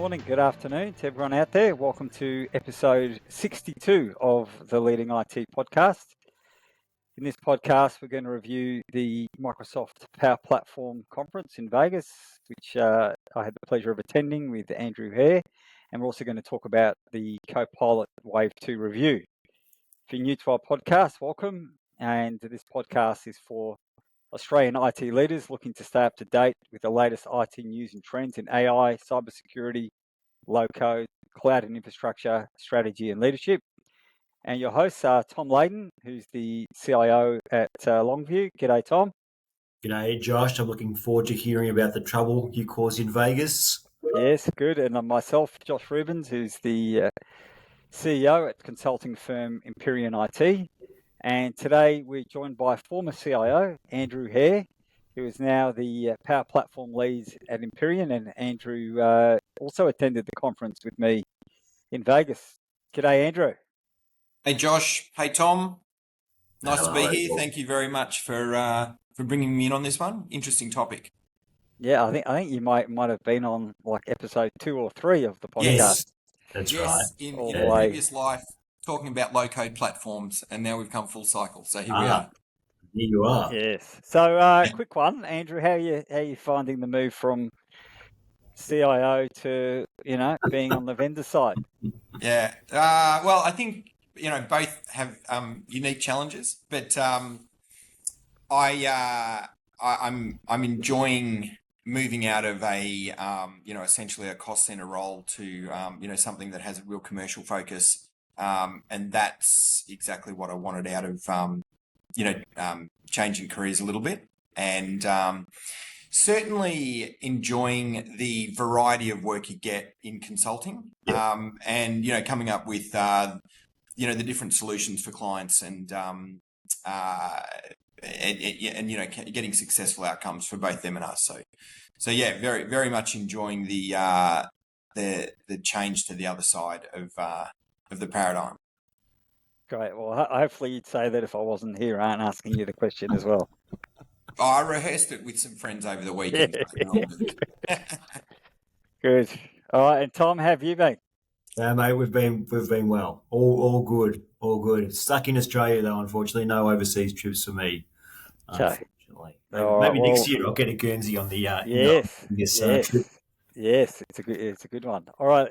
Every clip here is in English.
morning, good afternoon to everyone out there. Welcome to episode 62 of the Leading IT podcast. In this podcast, we're going to review the Microsoft Power Platform Conference in Vegas, which I had the pleasure of attending with Andrew Hehir. And we're also going to talk about the Copilot Wave 2 review. If you're new to our podcast, welcome. And this podcast is for Australian IT leaders looking to stay up to date with the latest IT news and trends in AI, cybersecurity, low-code, cloud and infrastructure, strategy and leadership. And your hosts are Tom Leyden, who's the CIO at Longview. G'day, Tom. G'day, Josh. I'm looking forward to hearing about the trouble you caused in Vegas. Yes, good. And myself, Josh Rubens, who's the CEO at consulting firm Empyrean IT. And today we're joined by former CIO, Andrew Hehir, who is now the Power Platform lead at Empyrean. And Andrew also attended the conference with me in Vegas. G'day, Andrew. Hey, Josh. Hey, Tom. Nice to be here. Thank you very much for bringing me in on this one. Interesting topic. Yeah, I think you might have been on like episode 2 or 3 of the podcast. Yes, that's yes, right. In a previous life, talking about low-code platforms, and now we've come full cycle. So here we are. Here you are. Yes. So, quick one, Andrew. How are you finding the move from CIO to being on the vendor side? Yeah. Well, I think both have unique challenges, but I'm enjoying moving out of a essentially a cost center role to something that has a real commercial focus, and that's exactly what I wanted out of changing careers a little bit, and certainly enjoying the variety of work you get in consulting, and coming up with the different solutions for clients and getting successful outcomes for both them and us. So yeah, very very much enjoying the change to the other side of the paradigm. Great. Well, hopefully you'd say that if I wasn't here, I ain't asking you the question as well. I rehearsed it with some friends over the weekend. Good. All right. And Tom, how have you been? Yeah, mate, we've been well. All good. Stuck in Australia though, unfortunately. No overseas trips for me. Okay. Unfortunately. Maybe next year I'll get a Guernsey on the yes. trip. Yes, it's a good one. All right.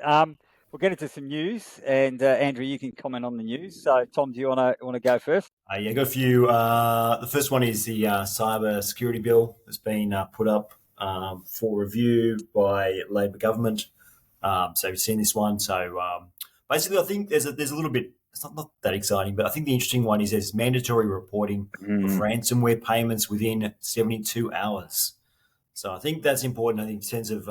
We'll get into some news, and Andrew, you can comment on the news. So, Tom, do you want to go first? Yeah, I got a few. The first one is the cyber security bill that's been put up for review by Labor government. So you've seen this one. So basically, I think there's a little bit. It's not that exciting, but I think the interesting one is there's mandatory reporting of ransomware payments within 72 hours. So I think that's important. I think in terms of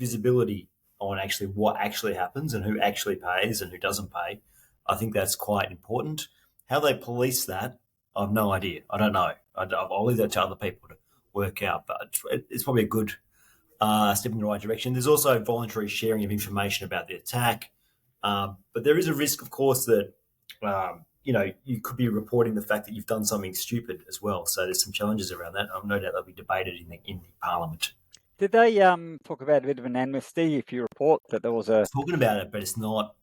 visibility on actually what actually happens and who actually pays and who doesn't pay. I think that's quite important. How they police that, I have no idea. I don't know. I'll leave that to other people to work out, but it's probably a good step in the right direction. There's also voluntary sharing of information about the attack. But there is a risk, of course, that, you could be reporting the fact that you've done something stupid as well. So there's some challenges around that. No doubt they'll be debated in the Parliament. Did they talk about a bit of an amnesty if you report that there was a... Talking about it, but it's not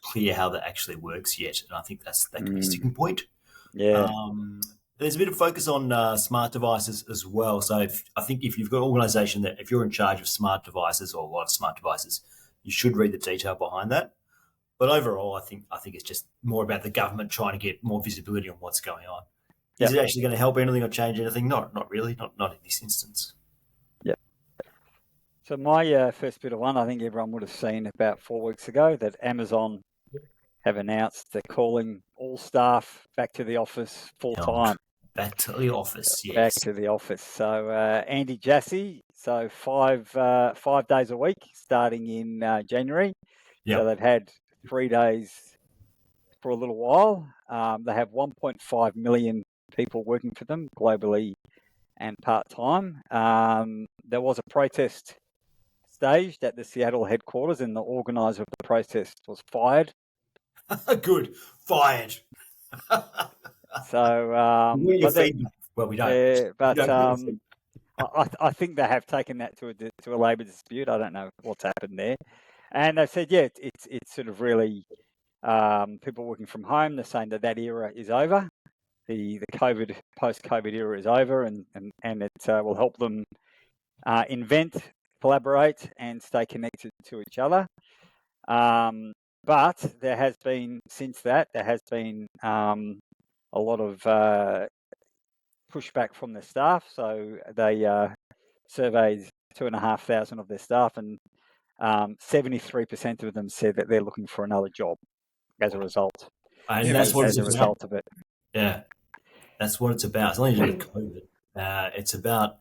clear how that actually works yet. And I think that could be a sticking point. Yeah. There's a bit of focus on smart devices as well. So I think if you've got an organisation that if you're in charge of smart devices or a lot of smart devices, you should read the detail behind that. But overall, I think it's just more about the government trying to get more visibility on what's going on. Yep. Is it actually going to help anything or change anything? Not really. Not in this instance. Yeah. So my first bit of one, I think everyone would have seen about 4 weeks ago that Amazon have announced they're calling all staff back to the office full time. Back to the office, yes. Back to the office. So Andy Jassy, so 5 days a week starting in January. Yep. So they've had 3 days for a little while. They have 1.5 million people working for them globally and part-time. There was a protest staged at the Seattle headquarters and the organizer of the protest was fired. Good. Fired. So, well, we don't. I think they have taken that to a labour dispute. I don't know what's happened there, and they said, yeah, it's sort of really people working from home. They're saying that era is over. The COVID post-COVID era is over, and it will help them invent, collaborate, and stay connected to each other. But there has been a lot of pushback from the staff. So they surveyed 2,500 of their staff, and 73% of them said that they're looking for another job as a result. And that's what as a result of it. Yeah, that's what it's about. It's not even about COVID. It's about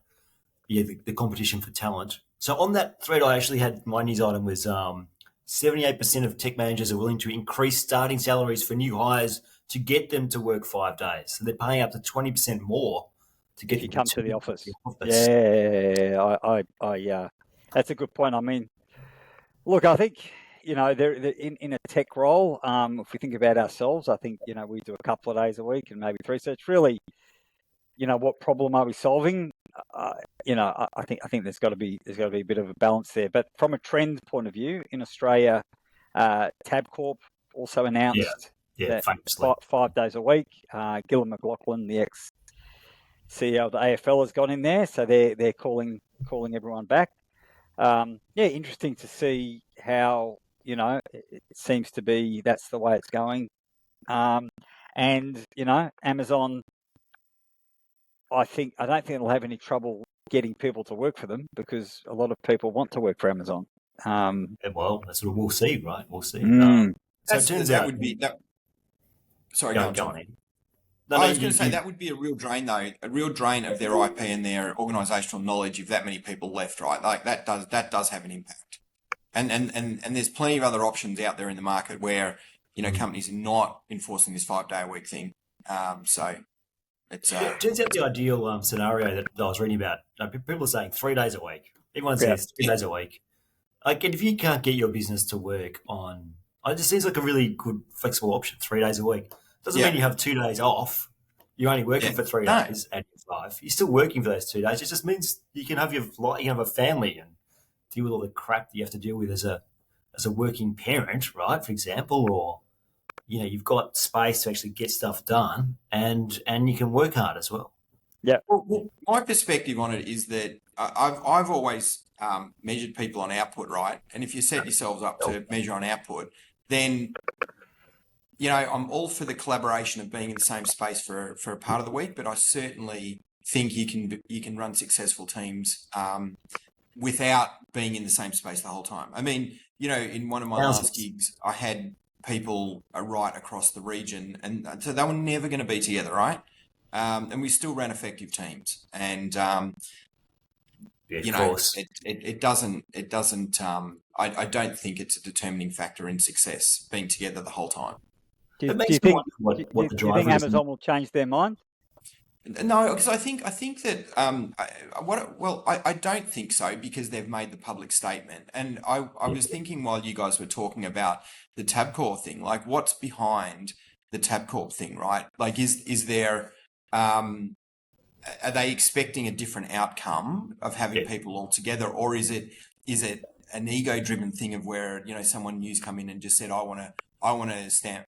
the competition for talent. So on that thread, I actually had my news item was 78% of tech managers are willing to increase starting salaries for new hires to get them to work 5 days. So they're paying up to 20% more to get if you come to the office. Yeah, I that's a good point. I mean, look, I think they're in a tech role. If we think about ourselves, I think we do a couple of days a week and maybe 3. So it's really, what problem are we solving? I think there's got to be a bit of a balance there. But from a trend point of view, in Australia, Tabcorp also announced that famously 5 days a week. Gillon McLachlan, the ex-CEO of the AFL, has gone in there, so they're calling everyone back. Interesting to see how it seems to be that's the way it's going. And Amazon, I don't think it'll have any trouble getting people to work for them because a lot of people want to work for Amazon. Well, that's what we'll see, right? We'll see. So it turns out would be that. Sorry, go on. I was going to say that would be a real drain, though, a real drain of their IP and their organisational knowledge if that many people left, right? Like that does have an impact. And there's plenty of other options out there in the market where companies are not enforcing this 5-day-a-week thing. So it's it turns out the ideal scenario that I was reading about. People are saying 3 days a week. Everyone says 3 days a week. Like, if you can't get your business to work on, it just seems like a really good flexible option. 3 days a week doesn't mean you have 2 days off. You're only working for 3 days and 5. You're still working for those 2 days. It just means you can have you can have a family and deal with all the crap that you have to deal with as a working parent, right? For example, or you've got space to actually get stuff done, and you can work hard as well. Yeah. Well, my perspective on it is that I've always measured people on output, right? And if you set yourselves up to measure on output, then I'm all for the collaboration of being in the same space for a part of the week, but I certainly think you can run successful teams without being in the same space the whole time. I mean, in one of my last gigs, I had people right across the region, and so they were never going to be together, right? And we still ran effective teams, and course. It doesn't. I don't think it's a determining factor in success being together the whole time. Do you think Amazon will change their mind? No, because I think that I don't think so, because they've made the public statement, and I was thinking while you guys were talking about the Tabcorp thing, like what's behind the Tabcorp thing, right? Like is there are they expecting a different outcome of having people all together, or is it an ego-driven thing of where someone new's come in and just said I want to stamp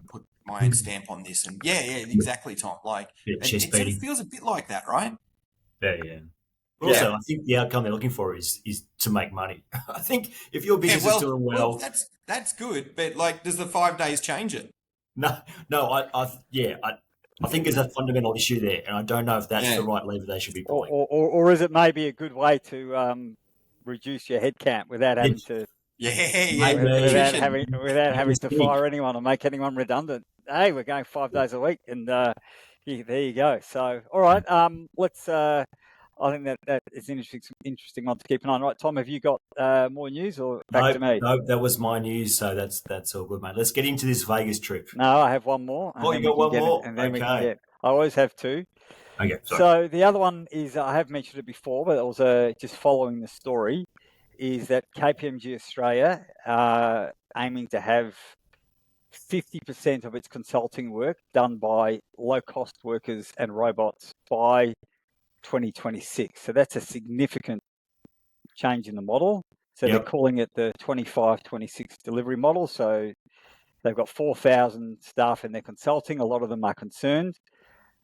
put my own stamp on this, and exactly, Tom. Like it sort of feels a bit like that, right? Yeah. But also, I think the outcome they're looking for is to make money. I think if your business is doing well, that's good. But like, does the 5 days change it? No. I think there's a fundamental issue there, and I don't know if that's the right lever they should be pulling. Or is it maybe a good way to reduce your headcount without having to without having to fire anyone or make anyone redundant? Hey, we're going 5 days a week, and there you go. So, all right, let's. I think that is an interesting one to keep an eye on. Right, Tom, have you got more news, or back to me? No, that was my news, so that's all good, mate. Let's get into this Vegas trip. No, I have one more. You got one more? Okay. I always have two. Okay, sorry. So the other one is, I have mentioned it before, but it was just following the story, is that KPMG Australia aiming to have 50% of its consulting work done by low-cost workers and robots by 2026. So that's a significant change in the model. So they're calling it the 25-26 delivery model. So they've got 4,000 staff in their consulting. A lot of them are concerned.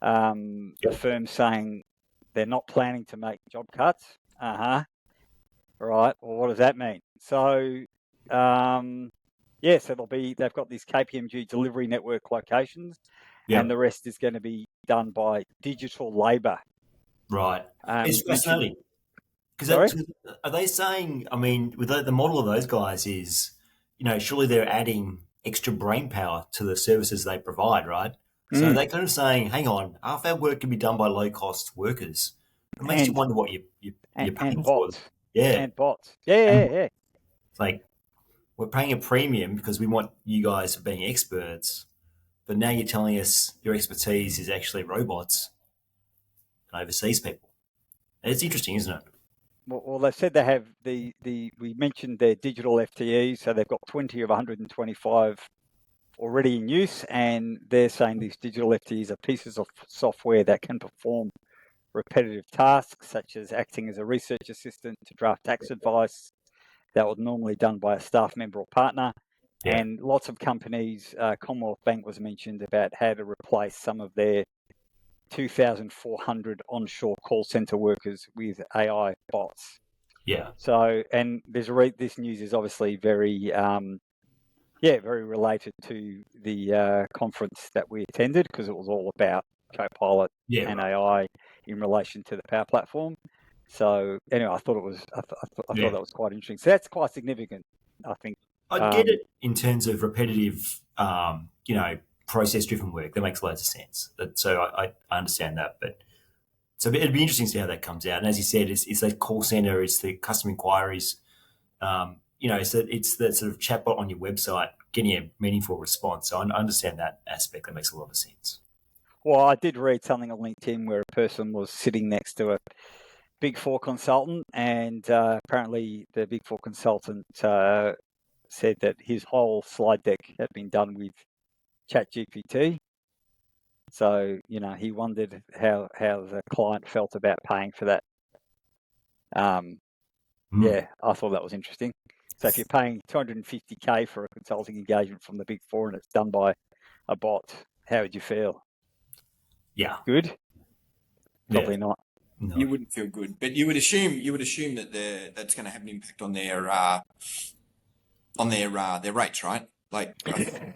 The firm's saying they're not planning to make job cuts. Right. Well, what does that mean? So, so they've got these KPMG delivery network locations, and the rest is going to be done by digital labour. Right. It's fascinating. Sorry? Are they saying, I mean, with the model of those guys is, surely they're adding extra brain power to the services they provide, right? So they're kind of saying, hang on, half our work can be done by low-cost workers. It makes you wonder what you're paying for. Yeah. And bots. Yeah. It's like, we're paying a premium because we want you guys being experts, but now you're telling us your expertise is actually robots and overseas people. It's interesting, isn't it? Well, they've said they have we mentioned their digital FTEs, so they've got 20 of 125 already in use, and they're saying these digital FTEs are pieces of software that can perform repetitive tasks, such as acting as a research assistant to draft tax advice that was normally done by a staff member or partner. Yeah. And lots of companies, Commonwealth Bank was mentioned about how to replace some of their 2,400 onshore call center workers with AI bots. Yeah. So, and this news is obviously very, very related to the conference that we attended, because it was all about Copilot and AI in relation to the Power Platform. So anyway, I thought I thought that was quite interesting. So that's quite significant, I think. I get it in terms of repetitive, process-driven work. That makes loads of sense. So I understand that, but so it'd be interesting to see how that comes out. And as you said, it's that call center, it's the customer inquiries. It's that sort of chatbot on your website getting a meaningful response. So I understand that aspect. That makes a lot of sense. Well, I did read something on LinkedIn where a person was sitting next to a Big Four consultant, and apparently the Big Four consultant said that his whole slide deck had been done with ChatGPT. So, he wondered how the client felt about paying for that. Yeah, I thought that was interesting. So if you're paying $250K for a consulting engagement from the Big Four and it's done by a bot, how would you feel? Yeah. Good? Probably not. No. You wouldn't feel good, but you would assume that that's going to have an impact on their rates, right? Like,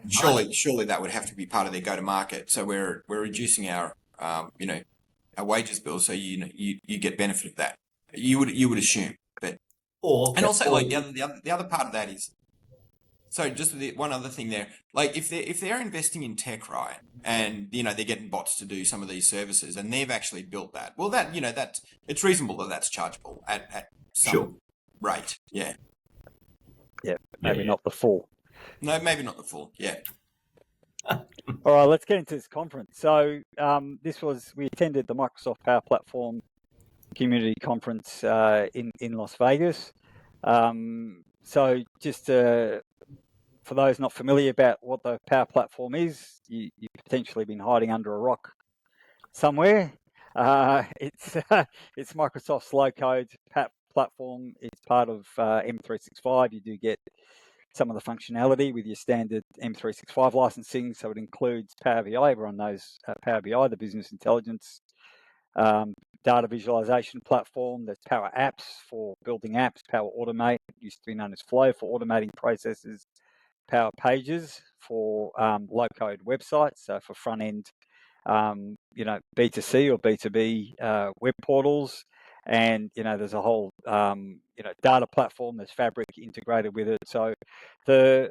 surely that would have to be part of their go-to-market. So we're reducing our our wages bill, so you get benefit of that. You would assume, but the other part of that is. So just one other thing there, like if they're investing in tech, right, and they're getting bots to do some of these services, and they've actually built that, well, that it's reasonable that that's chargeable at some rate, yeah. Yeah, maybe not the full. No, maybe not the full. Yeah. All right, let's get into this conference. So we attended the Microsoft Power Platform Community Conference in Las Vegas. So just for those not familiar about what the Power Platform is, you've potentially been hiding under a rock somewhere. It's Microsoft's low-code platform. It's part of M365. You do get some of the functionality with your standard M365 licensing. So it includes Power BI. Everyone knows Power BI, the business intelligence data visualization platform. There's Power Apps for building apps. Power Automate, used to be known as Flow, for automating processes. Power Pages for low-code websites, so for front-end, B2C or B2B web portals. And, there's a whole, data platform. There's Fabric integrated with it. So the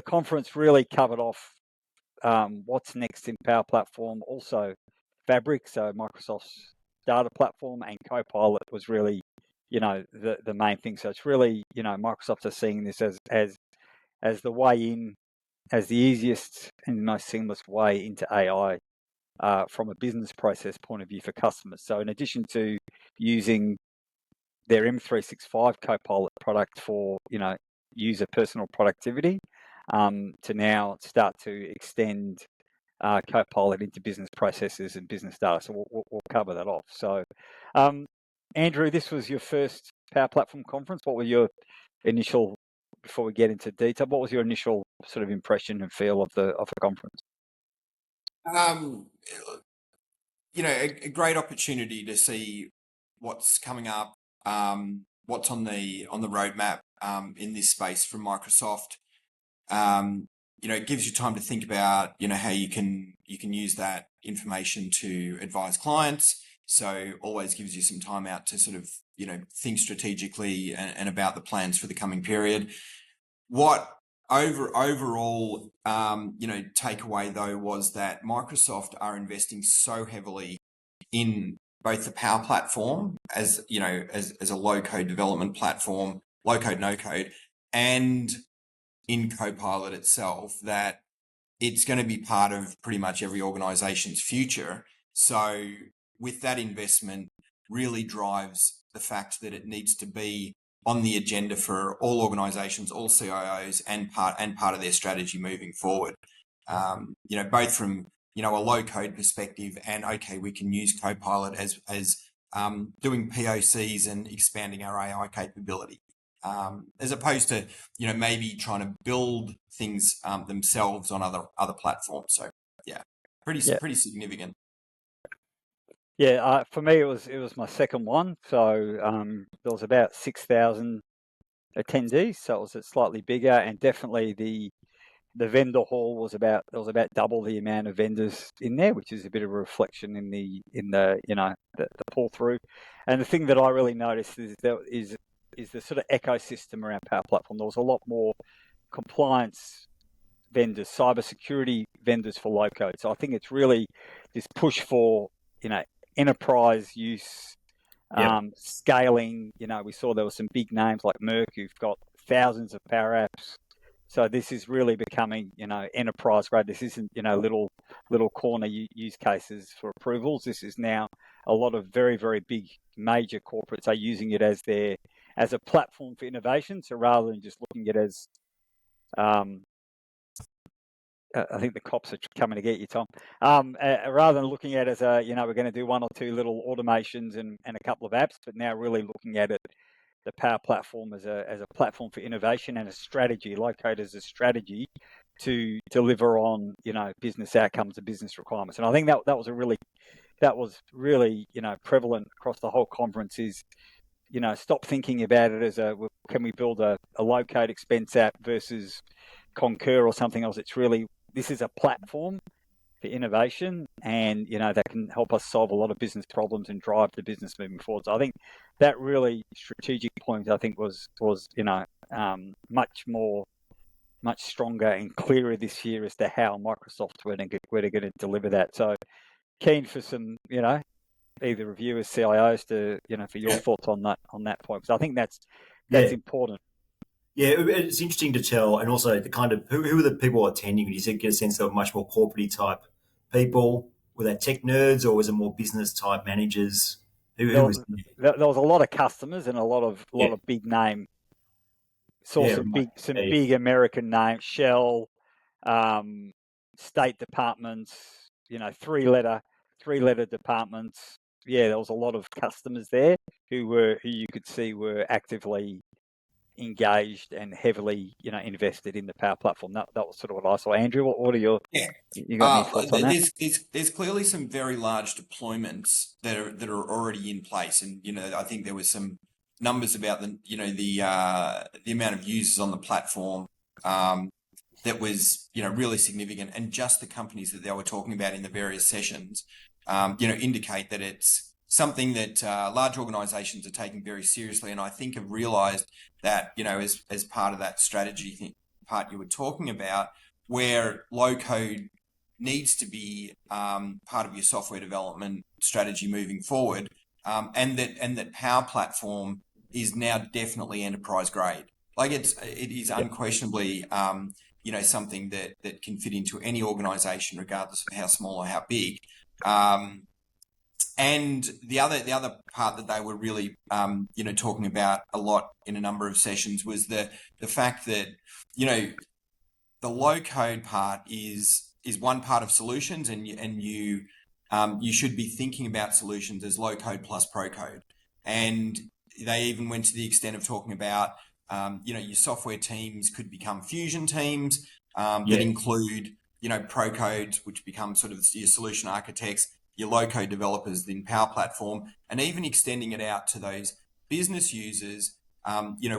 conference really covered off what's next in Power Platform, also Fabric, so Microsoft's data platform, and Copilot was really, the main thing. So it's really, Microsoft are seeing this as the way in, as the easiest and most seamless way into AI from a business process point of view for customers. So in addition to using their M365 Copilot product for, user personal productivity, to now start to extend Copilot into business processes and business data. So we'll cover that off. So, Andrew, this was your first Power Platform conference. What were your initial, before we get into detail, what was your initial sort of impression and feel of the conference? A great opportunity to see what's coming up, what's on the roadmap in this space from Microsoft. It gives you time to think about, how you can use that information to advise clients. So always gives you some time out to sort of, think strategically and about the plans for the coming period. What overall, takeaway though was that Microsoft are investing so heavily in both the Power Platform as a low code development platform, low code, no code, and in Copilot itself, that it's going to be part of pretty much every organization's future. So with that investment really drives the fact that it needs to be on the agenda for all organizations, all CIOs, and part of their strategy moving forward. Both from, a low code perspective and, okay, we can use Copilot as doing POCs and expanding our AI capability. As opposed to, maybe trying to build things themselves on other platforms. So yeah, pretty significant. Yeah, for me it was my second one. So there was about 6,000 attendees, so it was slightly bigger, and definitely the vendor hall was about double the amount of vendors in there, which is a bit of a reflection in the the pull through. And the thing that I really noticed is the sort of ecosystem around Power Platform. There was a lot more compliance vendors, cybersecurity vendors for low code. So I think it's really this push for enterprise use, scaling. We saw there were some big names like Merck who've got thousands of Power Apps. So this is really becoming, enterprise grade. This isn't, little corner use cases for approvals. This is now a lot of very, very big major corporates are using it as a platform for innovation. So rather than just looking at it as, I think the cops are coming to get you, Tom. Rather than looking at it as we're going to do one or two little automations and a couple of apps, but now really looking at it, the Power Platform as a platform for innovation and a strategy, low code as a strategy to deliver on, business outcomes and business requirements. And I think that was really, prevalent across the whole conference is, stop thinking about it as can we build a low code expense app versus Concur or something else. It's really, this is a platform for innovation, and that can help us solve a lot of business problems and drive the business moving forward. So I think that really strategic point, I think, was much stronger and clearer this year as to how Microsoft were going to deliver that. So keen for some, either reviewers, CIOs to, for your thoughts on that point. So I think that's important. Yeah, it's interesting to tell, and also the kind of who are the people attending? Did you get a sense of much more corporate type people? Were they tech nerds, or was it more business type managers? Who was there was a lot of customers and a lot of big name. Saw some big American names, Shell, state departments, three-letter departments. Yeah, there was a lot of customers there who you could see were actively engaged and heavily, invested in the Power Platform. That was sort of what I saw. Andrew, what are your you got any thoughts on that? There's clearly some very large deployments that are already in place, and I think there was some numbers about the amount of users on the platform that was really significant, and just the companies that they were talking about in the various sessions indicate that it's something that large organizations are taking very seriously, and I think have realized that, as part of that strategy part you were talking about, where low code needs to be part of your software development strategy moving forward, and that Power Platform is now definitely enterprise grade. Like it is unquestionably something that can fit into any organization, regardless of how small or how big. And the other part that they were really, talking about a lot in a number of sessions was the fact that, the low code part is one part of solutions, and you should be thinking about solutions as low code plus pro code. And they even went to the extent of talking about, your software teams could become fusion teams that include, pro code, which becomes sort of your solution architects, your low code developers in Power Platform, and even extending it out to those business users,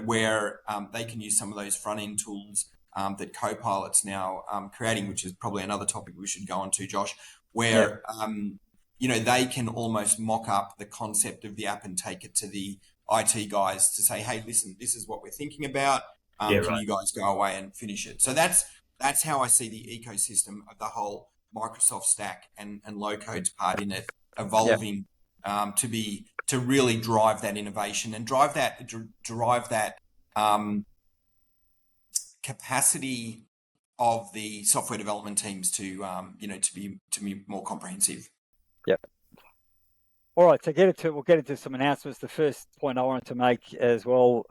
where they can use some of those front end tools that Copilot's now creating, which is probably another topic we should go on to, Josh, where they can almost mock up the concept of the app and take it to the IT guys to say, hey, listen, this is what we're thinking about. Can you guys go away and finish it? So that's how I see the ecosystem of the whole Microsoft stack and low code's part in it evolving to really drive that innovation and drive that capacity of the software development teams to be more comprehensive. Yep. All right, so we'll get into some announcements. The first point I wanted to make as well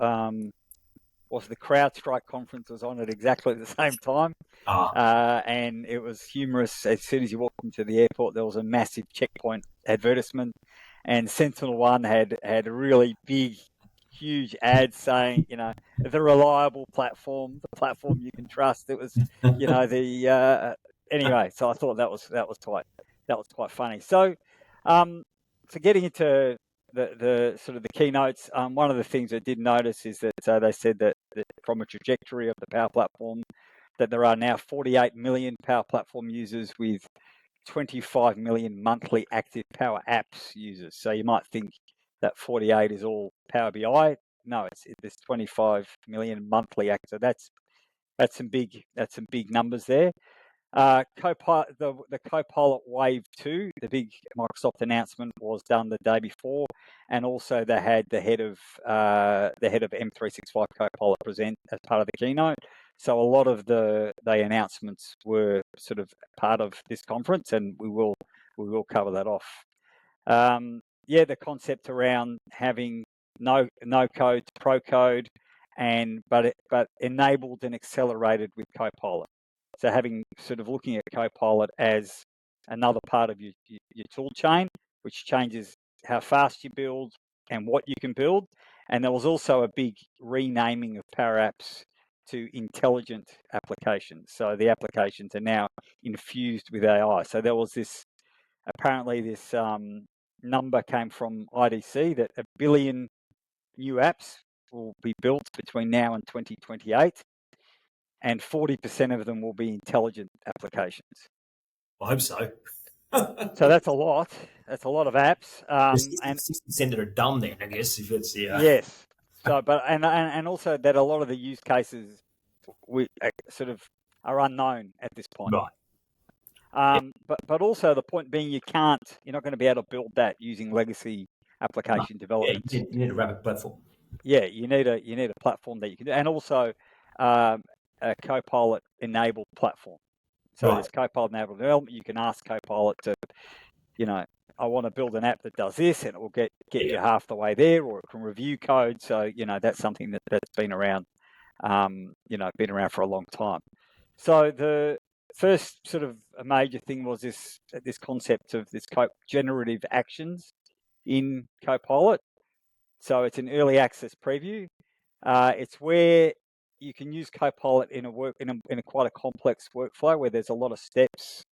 was the CrowdStrike conference was on at exactly the same time. And it was humorous. As soon as you walked into the airport, there was a massive checkpoint advertisement, and SentinelOne had a really big, huge ad saying, the reliable platform, the platform you can trust. It was, anyway. So I thought that was quite funny. So, so getting into the sort of the keynotes, one of the things I did notice is that they said that from a trajectory of the Power Platform, that there are now 48 million Power Platform users with 25 million monthly active Power Apps users. So you might think that 48 is all Power BI. No, there's 25 million monthly active. So that's some big numbers there. Copilot, the Copilot Wave 2, the big Microsoft announcement was done the day before, and also they had the head of M365 Copilot present as part of the keynote. So a lot of the announcements were sort of part of this conference, and we will cover that off. The concept around having no code to pro code, but enabled and accelerated with Copilot. So looking at Copilot as another part of your tool chain, which changes how fast you build and what you can build. And there was also a big renaming of Power Apps to intelligent applications. So the applications are now infused with AI. So there was this number came from IDC that 1 billion new apps will be built between now and 2028. And 40% of them will be intelligent applications. I hope so. So that's a lot. That's a lot of apps. And 60% that are dumb then, I guess, if it's Yes. So, and also that a lot of the use cases we sort of are unknown at this point. Right. But also the point being, you're not going to be able to build that using legacy application development. Yeah, you need a rapid platform. Yeah, you need a platform that you can do, and also a Copilot enabled platform. So there's Copilot enabled development. You can ask Copilot to, I want to build an app that does this, and it will get you half the way there, or it can review code. So that's something that's been around, been around for a long time. So the first sort of a major thing was this concept of this generative actions in Copilot. So it's an early access preview. It's where you can use Copilot in a quite a complex workflow where there's a lot of steps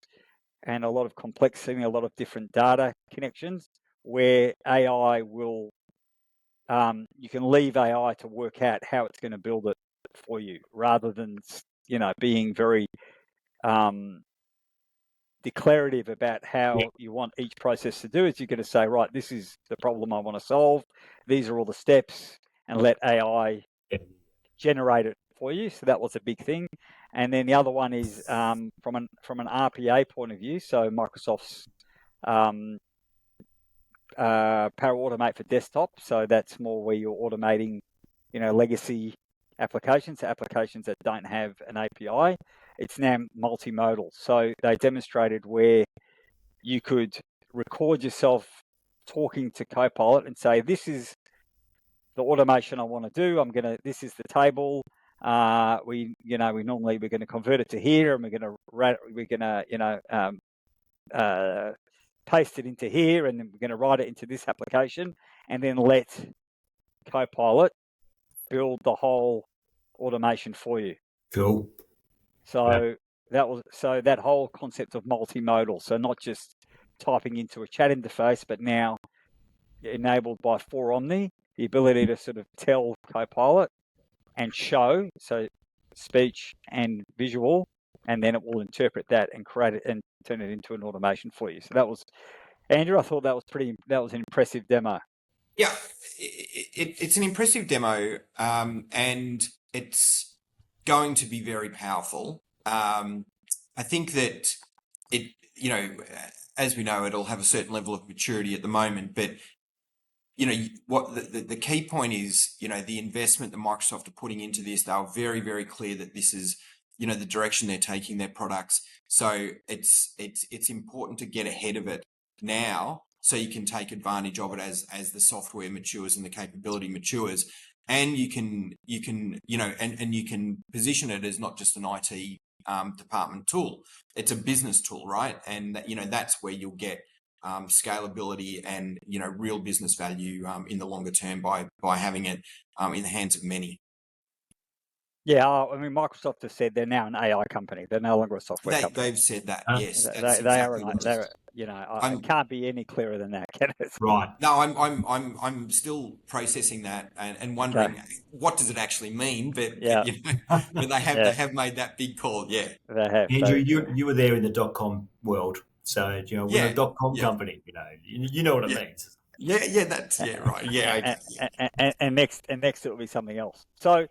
and a lot of complexity, a lot of different data connections, where AI will, you can leave AI to work out how it's going to build it for you, rather than being very declarative about how you want each process to do it. You're going to say, right, this is the problem I want to solve. These are all the steps, and let AI generate it for you. So that was a big thing. And then the other one is from an RPA point of view. So Microsoft's Power Automate for desktop. So that's more where you're automating, legacy applications that don't have an API. It's now multimodal. So they demonstrated where you could record yourself talking to Copilot and say, this is the automation I want to do. This is the table. we normally we're going to convert it to here, and we're going to paste it into here, and then we're going to write it into this application, and then let Copilot build the whole automation for you. Cool. So that whole concept of multimodal, so not just typing into a chat interface, but now enabled by 4Omni, the ability to sort of tell Copilot and show, so speech and visual, and then it will interpret that and create it and turn it into an automation for you. So that was, Andrew, I thought that was an impressive demo. Yeah, it's an impressive demo, and it's going to be very powerful. I think that it, as we know, it'll have a certain level of maturity at the moment, but what the key point is, the investment that Microsoft are putting into this, they are very, very clear that this is, the direction they're taking their products. So it's important to get ahead of it now, so you can take advantage of it as the software matures and the capability matures, and you can and you can position it as not just an IT department tool. It's a business tool, right? And that's where you'll get scalability and real business value in the longer term by having it in the hands of many. Yeah, I mean, Microsoft has said they're now an AI company. They're no longer a software company. They've said that, yes. They are. It can't be any clearer than that, can it? Right. No, I'm still processing that and wondering what does it actually mean. But but they have made that big call. Yeah, they have. Andrew, you were there in the .com world, so we're a .com company. You know what it means. Yeah, that's right. Yeah, okay. And next it will be something else. So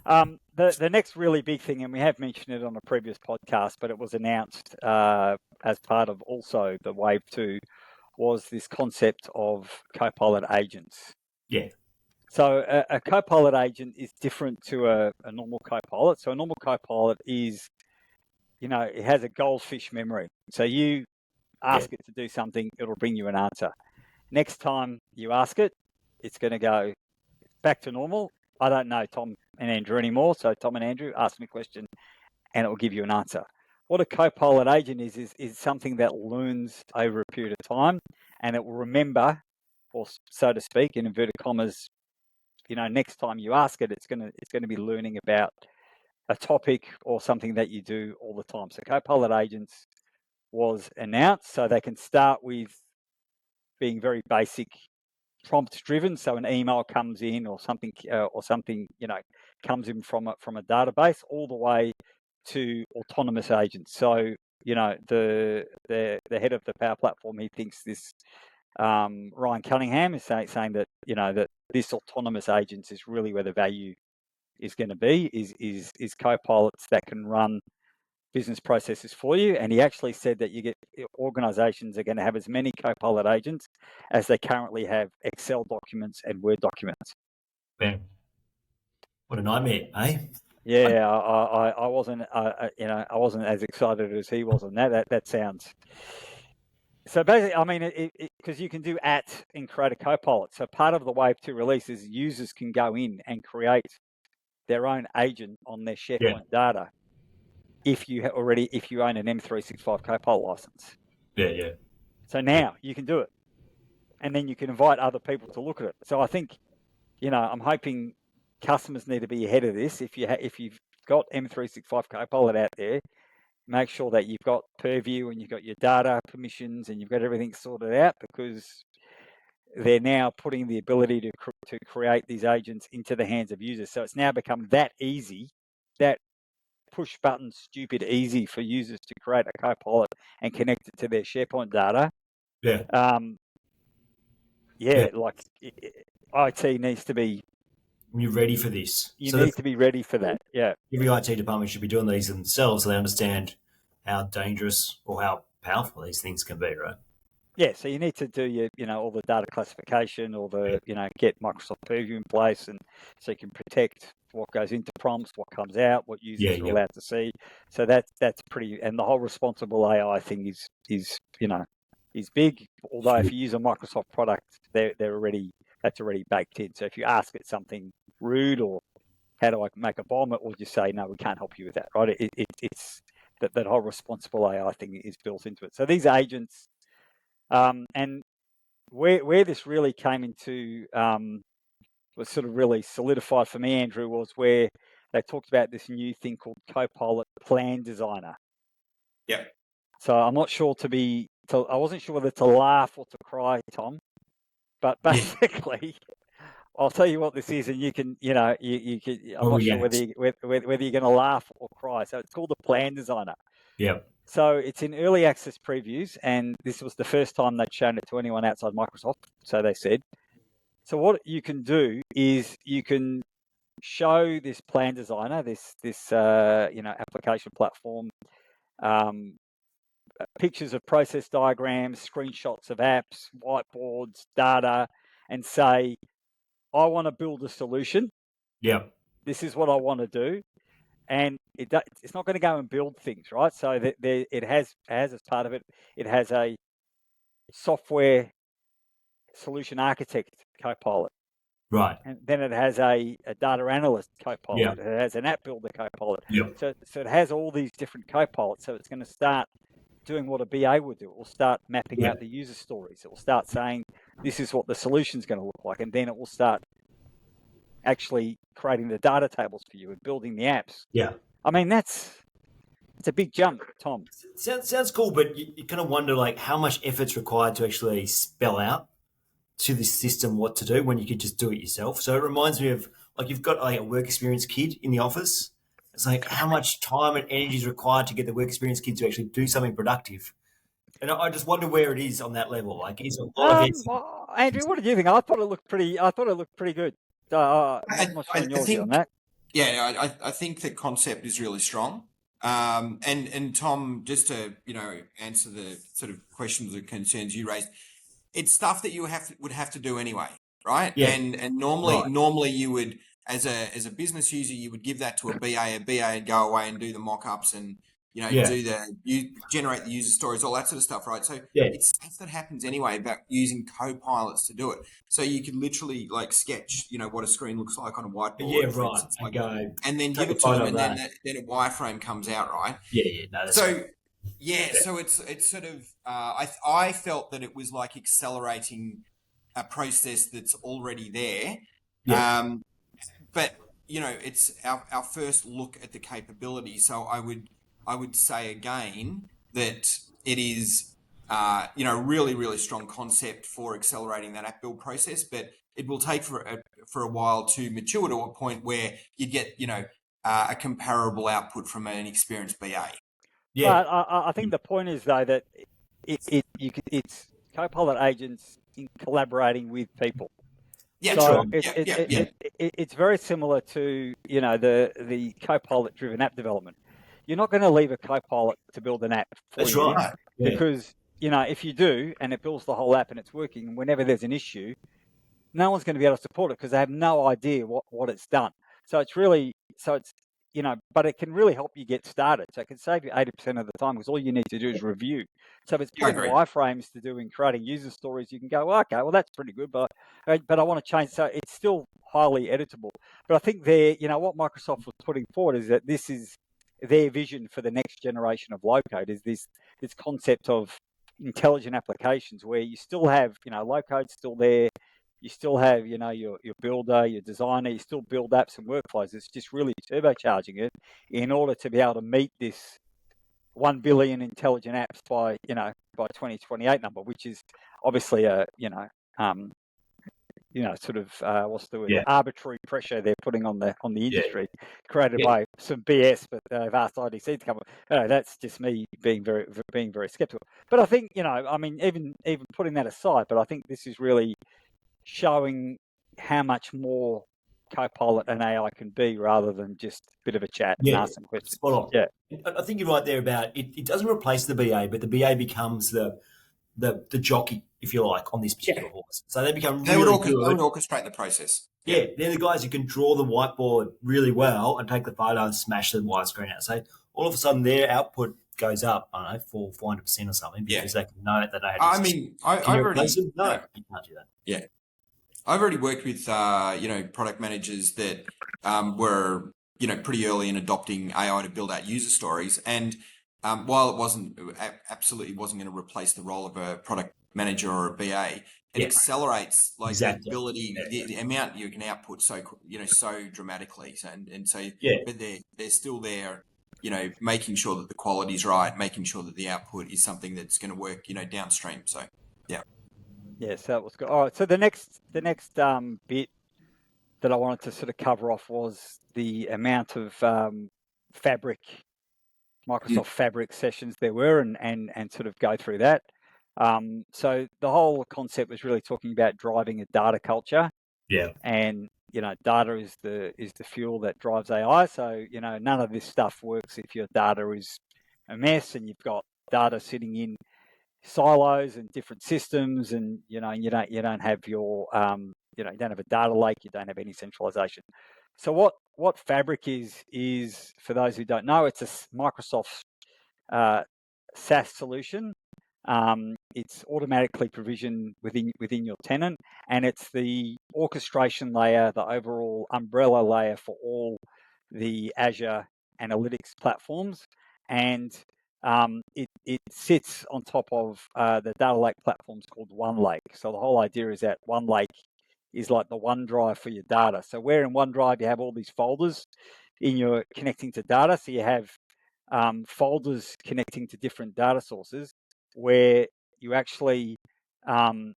the next really big thing, and we have mentioned it on a previous podcast, but it was announced as part of also the Wave 2, was this concept of Copilot agents. Yeah. So a Copilot agent is different to a normal Copilot. So a normal Copilot is, it has a goldfish memory. So you ask it to do something, it'll bring you an answer. Next time you ask it, it's going to go back to normal. I don't know Tom and Andrew anymore, so Tom and Andrew, ask me a question, and it will give you an answer. What a Copilot agent is something that learns over a period of time, and it will remember, or so to speak, in inverted commas, next time you ask it, it's going to be learning about a topic or something that you do all the time. So Copilot agents was announced, so they can start with being very basic, prompt driven. So an email comes in or something comes in from a database, all the way to autonomous agents. So the head of the Power Platform, he thinks this Ryan Cunningham is saying that that this autonomous agents is really where the value is going to be, is Copilots that can run business processes for you. And he actually said that organizations are going to have as many Copilot agents as they currently have Excel documents and Word documents. Man, what a nightmare, eh? Yeah, I wasn't I wasn't as excited as he was on that. That sounds. So basically, I mean, because you can do and create a Copilot. So part of the Wave 2 release is users can go in and create their own agent on their SharePoint data if you own an M365 Copilot license. Yeah. So now you can do it, and then you can invite other people to look at it. So I think, I'm hoping customers need to be ahead of this. If you've got M365 Copilot out there, make sure that you've got purview and you've got your data permissions and you've got everything sorted out, because they're now putting the ability to create these agents into the hands of users. So it's now become that easy, that push button stupid easy for users to create a Copilot and connect it to their SharePoint data. Like IT needs to be. You're ready for this. You need to be ready for that. Yeah. Every IT department should be doing these themselves so they understand how dangerous or how powerful these things can be, right? Yeah, so you need to do your, all the data classification, all the, get Microsoft Purview in place, and so you can protect what goes into prompts, what comes out, what users are allowed to see. So that's pretty, and the whole responsible AI thing is big. Although if you use a Microsoft product, that's already baked in. So if you ask it something rude or how do I make a bomb? It will just say, no, we can't help you with that, right? It's that whole responsible AI thing is built into it. So these agents, and where this really came into, was sort of really solidified for me, Andrew, was where they talked about this new thing called Copilot Plan Designer. Yeah. So I'm not sure I wasn't sure whether to laugh or to cry, Tom, but basically, I'll tell you what this is, and you can, you can. I'm not sure whether you're going to laugh or cry. So it's called the Plan Designer. Yeah. So it's in early access previews, and this was the first time they'd shown it to anyone outside Microsoft. So they said. So what you can do is you can show this Plan Designer, this application platform, pictures of process diagrams, screenshots of apps, whiteboards, data, and say, I want to build a solution. Yeah. This is what I want to do. And it's not going to go and build things, right? So it has as part of it, it has a software solution architect Copilot. Right. And then it has a data analyst Copilot. Yeah. It has an app builder Copilot. Yeah. So it has all these different Copilots. So it's going to start doing what a BA would do. It will start mapping out the user stories. It will start saying, this is what the solution is going to look like. And then it will start actually creating the data tables for you and building the apps. Yeah. I mean, it's a big jump, Tom. Sounds cool, but you kind of wonder like how much effort's required to actually spell out to this system what to do when you could just do it yourself. So it reminds me of like you've got like a work experience kid in the office. It's like how much time and energy is required to get the work experience kid to actually do something productive. And I just wonder where it is on that level. Like, is a lot of well, Andrew, what did you think? I thought it looked pretty good. I'm not sure on your view on that. Yeah, I think the concept is really strong. And Tom, just to answer the sort of questions or concerns you raised, it's stuff that you would have to do anyway, right? Yeah. And normally you would, as a business user, you would give that to a BA. A BA would go away and do the mock-ups and you generate the user stories, all that sort of stuff, right? So it's stuff that happens anyway about using co-pilots to do it. So you could literally like sketch, what a screen looks like on a whiteboard. Yeah, right. Like, and then give it to them, and then a wireframe comes out, right? Yeah. No, so it's sort of I felt that it was like accelerating a process that's already there. Yeah. But it's our first look at the capability. So I would say again that it is, really, really strong concept for accelerating that app build process, but it will take for a while to mature to a point where you get, a comparable output from an experienced BA. Yeah. But I think the point is though that it's Copilot agents in collaborating with people. Yeah, so true. It's very similar to the Copilot driven app development. You're not going to leave a Copilot to build an app for That's you right. because, if you do and it builds the whole app and it's working, whenever there's an issue, no one's going to be able to support it because they have no idea what it's done. So it's but it can really help you get started. So it can save you 80% of the time because all you need to do is review. So if it's putting wireframes to do in creating user stories, you can go, well, okay, well, that's pretty good, but I want to change. So it's still highly editable. But I think what Microsoft was putting forward is that this is their vision for the next generation of low code is this concept of intelligent applications where you still have, low code still there. You still have, your builder, your designer, you still build apps and workflows. It's just really turbocharging it in order to be able to meet this 1 billion intelligent apps by 2028 number, which is obviously what's the word? Arbitrary pressure they're putting on the industry, created by some BS. But they've asked IDC to come. That's just me being very skeptical. But I think even putting that aside, but I think this is really showing how much more Copilot and AI can be rather than just a bit of a chat and ask some questions. Spot on. Yeah, I think you're right there about it. It doesn't replace the BA, but the BA becomes the jockey, if you like, on this particular horse. So they become they would orchestrate the process. Yeah, they're the guys who can draw the whiteboard really well and take the photo and smash the widescreen out. So all of a sudden their output goes up, I don't know, 400% or something because they can know that they had. I've already you can't do that. Yeah. I've already worked with, product managers that were, pretty early in adopting AI to build out user stories. And while absolutely wasn't going to replace the role of a product manager or a BA, it accelerates like the ability, the amount you can output so dramatically. So, but they're still there, making sure that the quality is right, making sure that the output is something that's going to work, downstream. So, yeah. Yeah, so that was good. All right, so the next bit that I wanted to sort of cover off was the amount of Microsoft Fabric sessions there were, and sort of go through that. So the whole concept was really talking about driving a data culture. Yeah. And data is the fuel that drives AI. So none of this stuff works if your data is a mess and you've got data sitting in silos and different systems, and you don't have your you don't have a data lake, you don't have any centralization. So what Fabric is, for those who don't know, it's a Microsoft SaaS solution. It's automatically provisioned within your tenant, and it's the orchestration layer, the overall umbrella layer for all the Azure analytics platforms. And it sits on top of the data lake platforms called OneLake. So the whole idea is that OneLake is like the OneDrive for your data. So where in OneDrive you have all these folders in your connecting to data, so you have folders connecting to different data sources, where you actually don't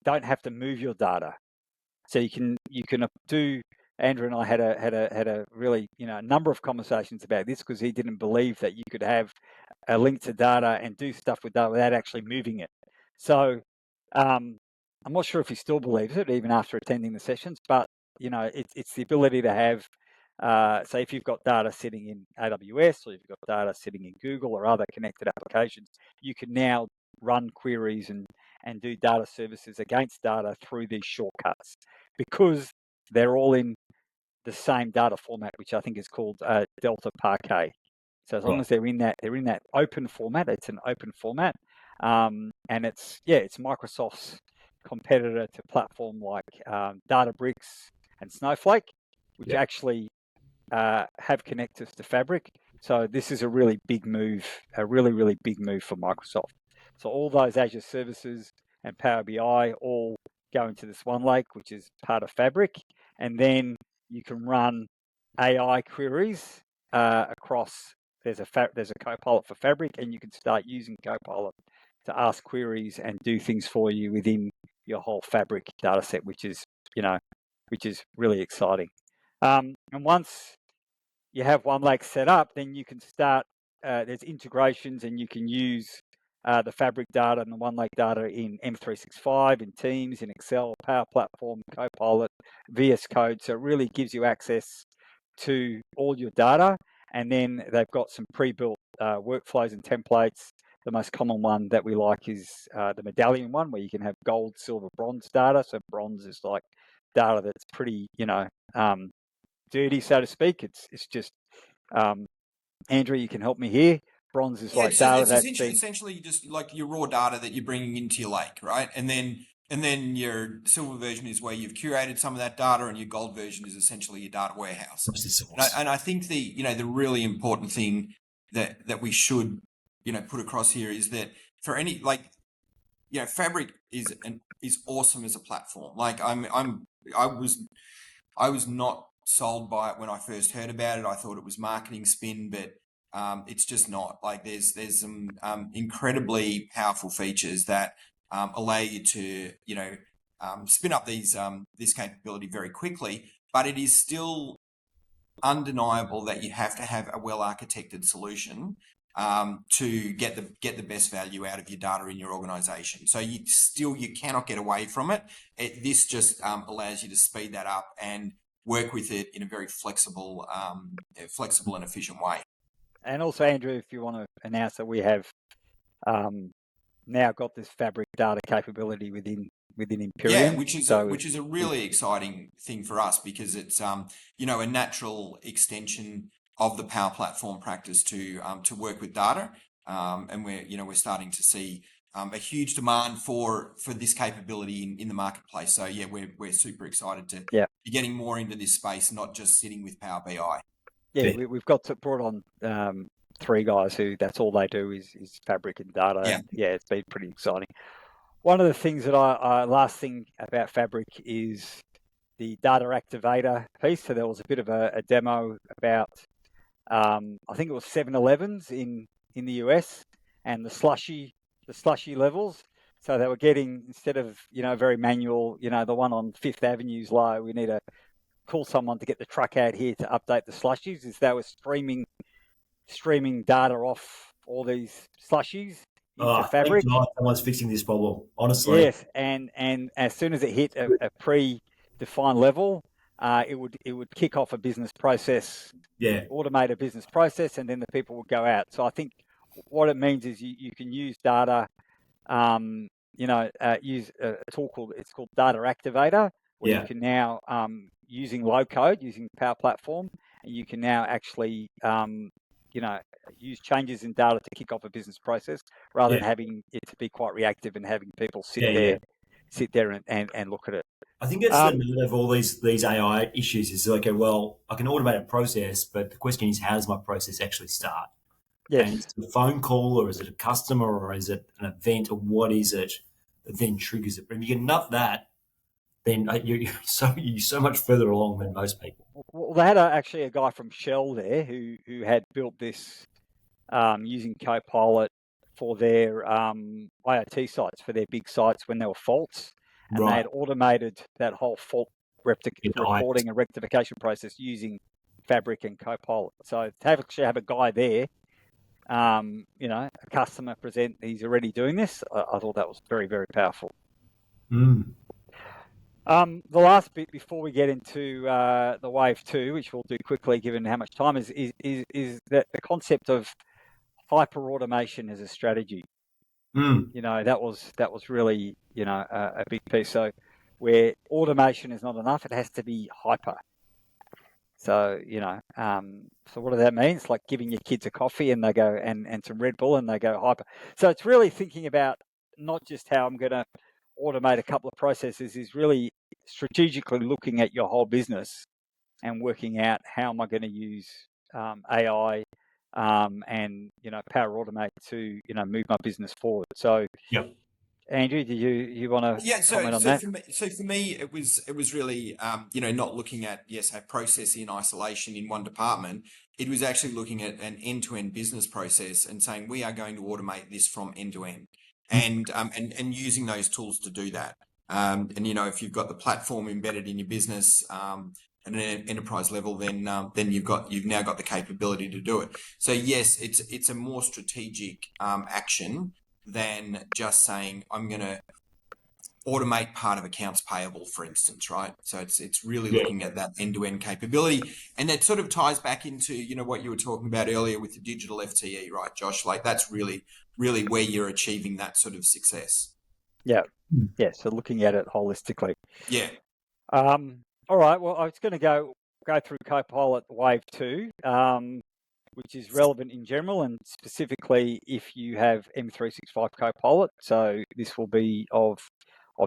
have to move your data. So you can do. Andrew and I had a really a number of conversations about this, because he didn't believe that you could have a link to data and do stuff with data without actually moving it. So I'm not sure if he still believes it even after attending the sessions, but it's the ability to have. So if you've got data sitting in AWS, or you've got data sitting in Google or other connected applications, you can now run queries and do data services against data through these shortcuts, because they're all in the same data format, which I think is called Delta Parquet. So as long as they're in that open format, it's an open format, and it's Microsoft's competitor to platform like Databricks and Snowflake, which actually have connectors to Fabric. So this is a really big move, a really big move for Microsoft. So all those Azure services and Power BI all go into this OneLake, which is part of Fabric, and then you can run AI queries across. There's a Copilot for Fabric, and you can start using Copilot to ask queries and do things for you within your whole Fabric data set, which is really exciting. And once you have OneLake set up, then you can start. There's integrations, and you can use the Fabric data and the OneLake data in M365, in Teams, in Excel, Power Platform, Copilot, VS Code. So it really gives you access to all your data. And then they've got some pre-built workflows and templates. The most common one that we like is the medallion one, where you can have gold, silver, bronze data. So bronze is like data that's pretty, dirty, so to speak. It's just, Andrew, you can help me here. Bronze is like data that's essentially just like your raw data that you're bringing into your lake, right? And then your silver version is where you've curated some of that data, and your gold version is essentially your data warehouse. And I think the really important thing that we should put across here is that for any Fabric is awesome as a platform. Like I was not sold by it when I first heard about it. I thought it was marketing spin, but it's just not. Like there's some incredibly powerful features that allow you to spin up this capability very quickly. But it is still undeniable that you have to have a well architected solution to get the best value out of your data in your organization. So you cannot get away from it. This just allows you to speed that up and work with it in a very flexible and efficient way. And also, Andrew, if you want to announce that we have now got this Fabric data capability within Imperium. Yeah, which is a really exciting thing for us, because it's a natural extension of the Power Platform practice to work with data, and we're starting to see a huge demand for this capability in the marketplace. So yeah, we're super excited to be getting more into this space, not just sitting with Power BI. Yeah, we've brought on 3 guys who that's all they do is Fabric and data. Yeah. And yeah, it's been pretty exciting. One of the things that last thing about Fabric is the data activator piece. So there was a bit of a demo about, I think it was 7-Elevens in the US and the slushy levels. So they were getting, instead of, very manual, the one on Fifth Avenue's low, we need to call someone to get the truck out here to update the slushies, is they were streaming data off all these slushies into Fabric. Thank God someone's fixing this problem, honestly. Yes, and as soon as it hit a pre-defined level, it would kick off a business process, automate a business process, and then the people would go out. So I think what it means is you can use data, use a tool called Data Activator, where you can now, using low code, using Power Platform, and you can now actually, use changes in data to kick off a business process rather than having it to be quite reactive and having people sit there and look at it. I think that's the nut of all these AI issues is like, well, I can automate a process, but the question is, how does my process actually start? Yes. And is it a phone call, or is it a customer, or is it an event, or what is it that then triggers it? But if you can nut that, then you're so much further along than most people. Well, they had actually a guy from Shell there who had built this using Copilot for their IoT sites, for their big sites when there were faults, and they had automated that whole fault reporting and rectification process using Fabric and Copilot. So to actually have a guy there, a customer present, he's already doing this. I thought that was very, very powerful. The last bit before we get into the Wave 2, which we'll do quickly given how much time is that the concept of hyper automation as a strategy. That was really, a big piece. So where automation is not enough, it has to be hyper. So, so what does that mean? It's like giving your kids a coffee and they go, and some Red Bull and they go hyper. So it's really thinking about not just how I'm going to automate a couple of processes, is really strategically looking at your whole business and working out how am I going to use AI and Power Automate to move my business forward. So Andrew, do you want to comment on that? For me, it was really not looking at a process in isolation in one department. It was actually looking at an end-to-end business process and saying we are going to automate this from end to end, and using those tools to do that. If you've got the platform embedded in your business at an enterprise level, then you've now got the capability to do it. So yes, it's a more strategic action than just saying I'm going to automate part of accounts payable, for instance, right? So it's really looking at that end-to-end capability, and that sort of ties back into what you were talking about earlier with the digital FTE, right, Josh? Like that's really where you're achieving that sort of success. Yeah. So looking at it holistically. Yeah. All right. Well, I was going to go through Copilot Wave 2. Which is relevant in general and specifically if you have M365 Copilot. So this will be of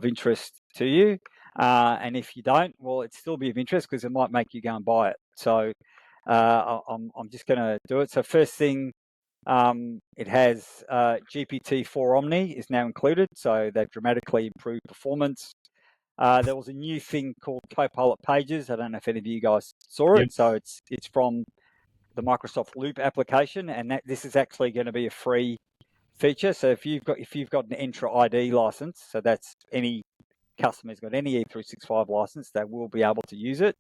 interest to you. And if you don't, well, it'd still be of interest because it might make you go and buy it. So I'm just going to do it. So first thing, it has GPT-4 Omni is now included. So they've dramatically improved performance. There was a new thing called Copilot Pages. I don't know if any of you guys saw it. So it's from the Microsoft Loop application, and this is actually going to be a free feature. So if you've got an Entra ID license, so that's any customer who's got any E365 license, they will be able to use it.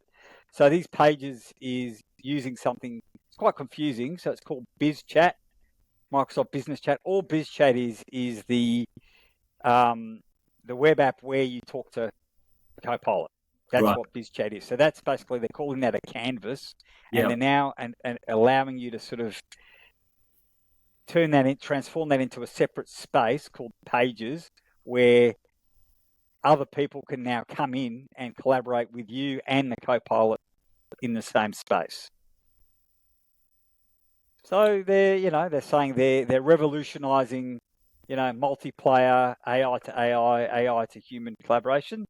So these pages is using something, it's quite confusing. So it's called BizChat, Microsoft Business Chat. All BizChat is the web app where you talk to Copilot. That's what BizChat is. So that's basically, they're calling that a canvas, and they're now and allowing you to sort of transform that into a separate space called Pages, where other people can now come in and collaborate with you and the Copilot in the same space. So they're saying they're revolutionising multiplayer, AI to AI, AI to human collaboration.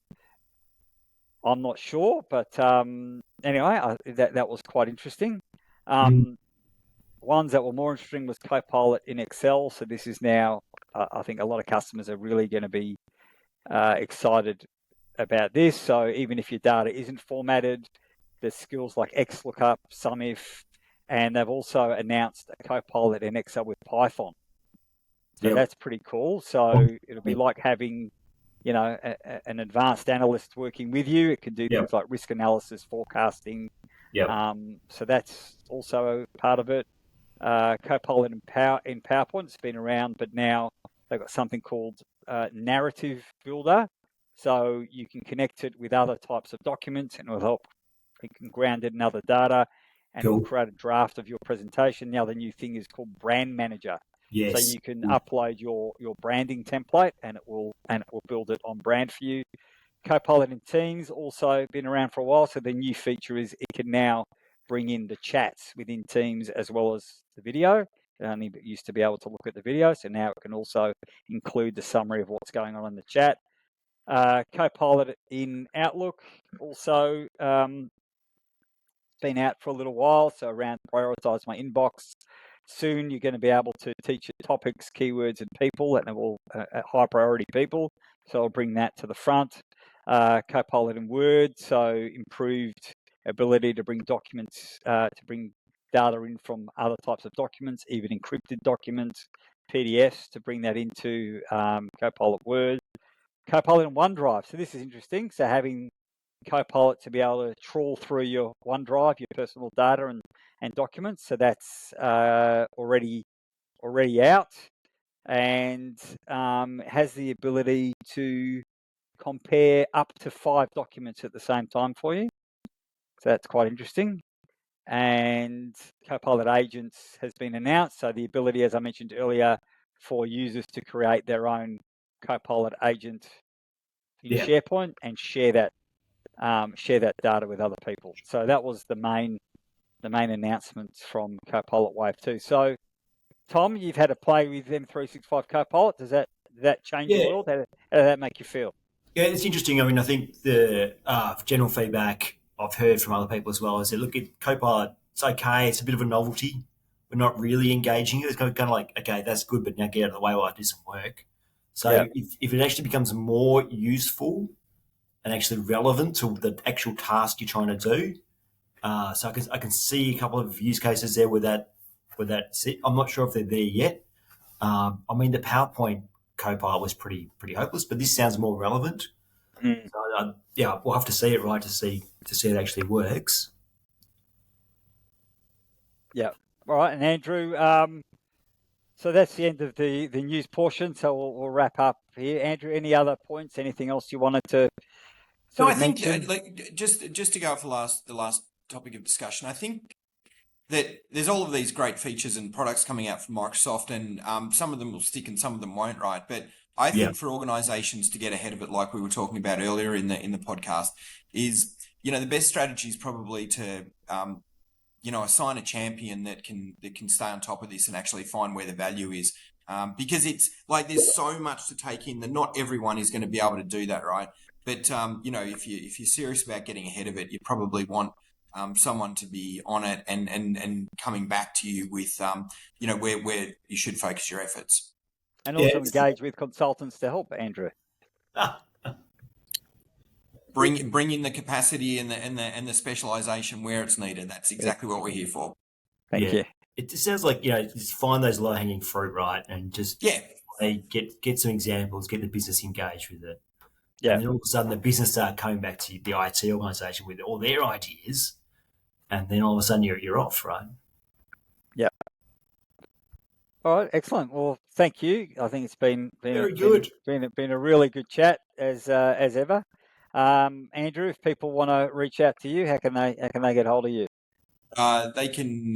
I'm not sure, but anyway, that was quite interesting. Ones that were more interesting was Copilot in Excel. So this is now, I think a lot of customers are really going to be excited about this. So even if your data isn't formatted, there's skills like XLOOKUP, SUMIF, and they've also announced a Copilot in Excel with Python. So that's pretty cool. So it'll be like having, an advanced analyst working with you. It can do things like risk analysis, forecasting. So that's also a part of it. Copilot in PowerPoint, it's been around, but now they've got something called Narrative Builder. So you can connect it with other types of documents and it will help. You can ground it in other data and it will create a draft of your presentation. The other new thing is called Brand Manager. So you can upload your branding template and it will build it on brand for you. Copilot in Teams also been around for a while. So the new feature is it can now bring in the chats within Teams as well as the video. It only used to be able to look at the video, so now it can also include the summary of what's going on in the chat. Copilot in Outlook also been out for a little while, so around prioritize my inbox. Soon you're going to be able to teach it topics, keywords, and people, and it will high priority people. So I'll bring that to the front. Copilot in Word, so improved ability to bring documents, to bring data in from other types of documents, even encrypted documents, PDFs, to bring that into Copilot Word. Copilot in OneDrive. So this is interesting. So having Copilot to be able to trawl through your OneDrive, your personal data and documents. So that's already out, and has the ability to compare up to 5 documents at the same time for you. So that's quite interesting. And Copilot Agents has been announced. So the ability, as I mentioned earlier, for users to create their own Copilot agent in SharePoint and share that data with other people. So that was the main announcements from Copilot Wave 2. So, Tom, you've had a play with M365 Copilot. Does that change your world? How did that make you feel? Yeah, it's interesting. I mean, I think the general feedback I've heard from other people as well is that, look, at Copilot, it's okay. It's a bit of a novelty. We're not really engaging it. It's kind of like, okay, that's good, but now get out of the way while I do some work. So if it actually becomes more useful and actually relevant to the actual task you're trying to do, so I can see a couple of use cases there with that. I'm not sure if they're there yet. I mean, the PowerPoint Copilot was pretty hopeless, but this sounds more relevant. So, we'll have to see it, right, to see it actually works. Yeah. All right, and Andrew, so that's the end of the news portion. So we'll wrap up here. Andrew, any other points? Anything else you wanted to mention? Like just to go off the last topic of discussion, I think that there's all of these great features and products coming out from Microsoft, and some of them will stick and some of them won't, right? But I think for organizations to get ahead of it, like we were talking about earlier in the podcast, is the best strategy is probably to assign a champion that can stay on top of this and actually find where the value is. Because it's like there's so much to take in that not everyone is going to be able to do that, right? But if you're serious about getting ahead of it, you probably want someone to be on it and coming back to you with where you should focus your efforts. And also engage with consultants to help, Andrew. Bring in the capacity and the specialization where it's needed. That's exactly what we're here for. Thank you. It just sounds like just find those low hanging fruit, right, and just get some examples, get the business engaged with it. Yeah. And then all of a sudden the business start coming back to the IT organisation with all their ideas, and then all of a sudden you're off, right? Yeah. All right, excellent. Well, thank you. I think it's been very good. Been a really good chat as ever. Andrew, if people want to reach out to you, how can they get hold of you? They can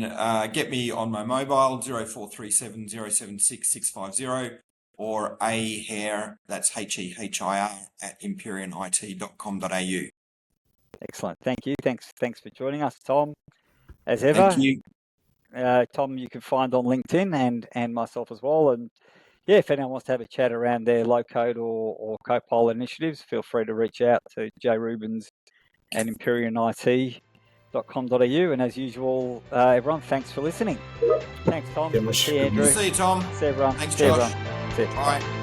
get me on my mobile 0437 076 650 or Hehir, that's Hehir at empyreanit.com.au. Excellent. Thank you. Thanks for joining us, Tom. As ever. Thank you. Tom, you can find on LinkedIn and myself as well. And yeah, if anyone wants to have a chat around their low-code or Copilot initiatives, feel free to reach out to Joe Rubens at empyreanit.com.au. And as usual, everyone, thanks for listening. Thanks, Tom. Yeah, much See you, good Andrew. news. See you, Tom. See everyone. Thanks, See Josh. everyone. See you. Bye.